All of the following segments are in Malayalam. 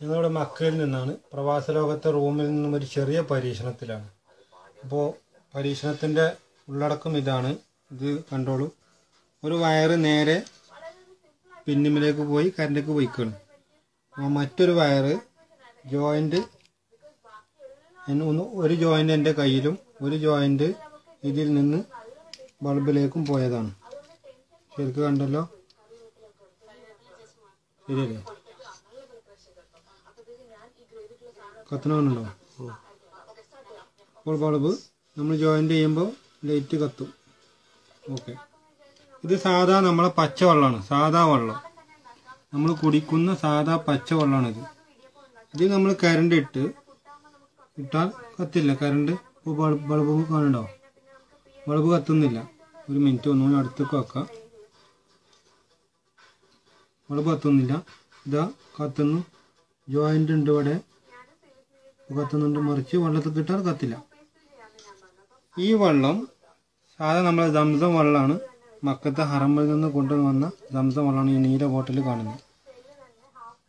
ഞങ്ങളുടെ മക്കയിൽ നിന്നാണ്. പ്രവാസ ലോകത്തെ റൂമിൽ നിന്നും ഒരു ചെറിയ പരീക്ഷണത്തിലാണ്. അപ്പോൾ പരീക്ഷണത്തിൻ്റെ ഉള്ളടക്കം ഇതാണ്. ഇത് കണ്ടോളൂ. ഒരു വയറ് നേരെ പിന്നിലേക്ക് പോയി കരണ്ടിലേക്ക് പോയിക്കണം. മറ്റൊരു വയറ് ജോയിൻ്റ് ഒരു ജോയിൻ്റ് എൻ്റെ കയ്യിലും ഒരു ജോയിൻ്റ് ഇതിൽ നിന്ന് ബൾബിലേക്കും പോയതാണ്. ശരിക്കും കണ്ടല്ലോ, ശരിയല്ലേ? കത്തണമുണ്ടോ? അപ്പോൾ ബൾബ് നമ്മൾ ജോയിൻ്റ് ചെയ്യുമ്പോൾ ലൈറ്റ് കത്തും. ഓക്കെ. ഇത് സാധാ നമ്മളെ പച്ചവെള്ളമാണ്. സാധാ വെള്ളം, നമ്മൾ കുടിക്കുന്ന സാധാ പച്ചവെള്ളമാണിത്. ഇത് നമ്മൾ കറണ്ട് ഇട്ടാൽ കത്തില്ല. കറണ്ട് ഇപ്പോൾ ബൾബ് കാണുന്നുണ്ടോ? ബൾബ് കത്തുന്നില്ല. ഒരു മിനിറ്റ് ഒന്നുകൂടി അടുത്തേക്ക് വെക്കാം. ബൾബ് കത്തുന്നില്ല. ഇതാ കത്തുന്നു. ജോയിൻ്റ് ഉണ്ട് ഇവിടെ, കത്തുന്നുണ്ട്. മറിച്ച് വെള്ളത്തിൽ കിട്ടാൽ കത്തില്ല. ഈ വെള്ളം സാധാ നമ്മളെ സംസം വെള്ളമാണ്. മക്കത്തെ ഹറമിൽ നിന്ന് കൊണ്ടുവന്ന സംസം വെള്ളമാണ് ഈ നീല ബോട്ടിൽ കാണുന്നത്.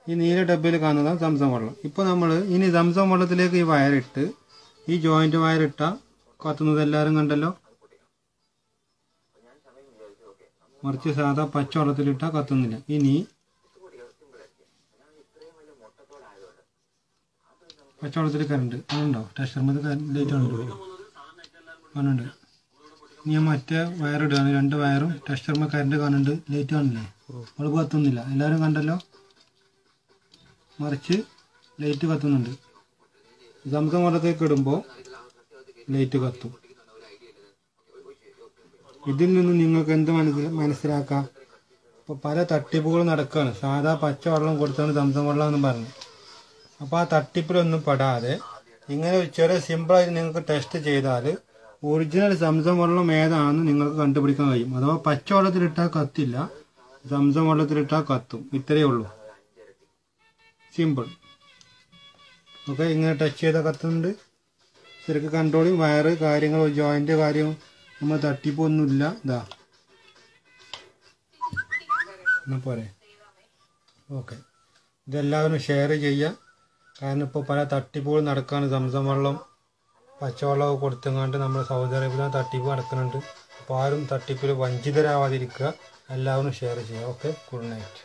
ഈ നീല ഡബ്ബയിൽ കാണുന്നതാണ് സംസം വെള്ളം. ഇപ്പോൾ നമ്മൾ ഇനി സംസം വെള്ളത്തിലേക്ക് ഈ വയറിട്ട്, ഈ ജോയിൻ്റ് വയറിട്ടാൽ കത്തുന്നത് എല്ലാവരും കണ്ടല്ലോ. മറിച്ച് സാധാ പച്ചവെള്ളത്തിലിട്ടാൽ കത്തുന്നില്ല. ഇനി പച്ചവെള്ളത്തിൽ കറണ്ട് കാണുന്നുണ്ടോ? ടെസ്റ്റർമത് ലൈറ്റ് കാണുന്നുണ്ട്. ഇനി ഞാൻ മറ്റേ വയറിടുകയാണ്. 2 വയറും ടെസ്റ്റർമ കറണ്ട് കാണുന്നുണ്ട്. ലൈറ്റ് കാണില്ലേ? ബൾബ് കത്തുന്നില്ല. എല്ലാവരും കണ്ടല്ലോ. മറിച്ച് ലൈറ്റ് കത്തുന്നുണ്ട്. സംസം വെള്ളത്തേക്ക് ഇടുമ്പോൾ ലൈറ്റ് കത്തും. ഇതിൽ നിന്ന് നിങ്ങൾക്ക് എന്ത് മനസ്സിലാക്കാം? ഇപ്പോൾ പല തട്ടിപ്പുകൾ നടക്കുകയാണ്. സാധാ പച്ചവെള്ളം കൊടുത്താണ് സംസം വെള്ളം എന്ന് പറഞ്ഞു. അപ്പോൾ ആ തട്ടിപ്പിലൊന്നും പെടാതെ ഇങ്ങനെ ഒരു ചെറിയ സിമ്പിളായിട്ട് നിങ്ങൾക്ക് ടെസ്റ്റ് ചെയ്താൽ ഒറിജിനൽ സംസം വെള്ളം ഏതാണെന്ന് നിങ്ങൾക്ക് കണ്ടുപിടിക്കാൻ കഴിയും. അഥവാ പച്ചവെള്ളത്തിലിട്ടാൽ കത്തില്ല, സംസം വെള്ളത്തിലിട്ടാൽ കത്തും. ഇത്രയേ ഉള്ളൂ. സിമ്പിൾ. ഓക്കെ. ഇങ്ങനെ ടച്ച് ചെയ്താൽ കത്തുന്നുണ്ട്. ശരിക്കും കൺട്രോളിങ് വയറ് കാര്യങ്ങൾ ജോയിൻ്റ് കാര്യം നമ്മൾ തട്ടിപ്പൊന്നുമില്ല. ഇതാ എന്നാ പോരെ. ഓക്കെ. ഇതെല്ലാവരും ഷെയർ ചെയ്യുക. കാരണം ഇപ്പോൾ പല തട്ടിപ്പുകൾ നടക്കുകയാണ്. സംസം വെള്ളം പച്ചവെള്ളമൊക്കെ കൊടുത്തെങ്ങാണ്ട് നമ്മൾ സൗദി അറേബ്യയിൽ തട്ടിപ്പ് നടക്കുന്നുണ്ട്. അപ്പോൾ ആരും തട്ടിപ്പിൽ വഞ്ചിതരാവാതിരിക്കുക. എല്ലാവരും ഷെയർ ചെയ്യുക. ഓക്കെ. Good night.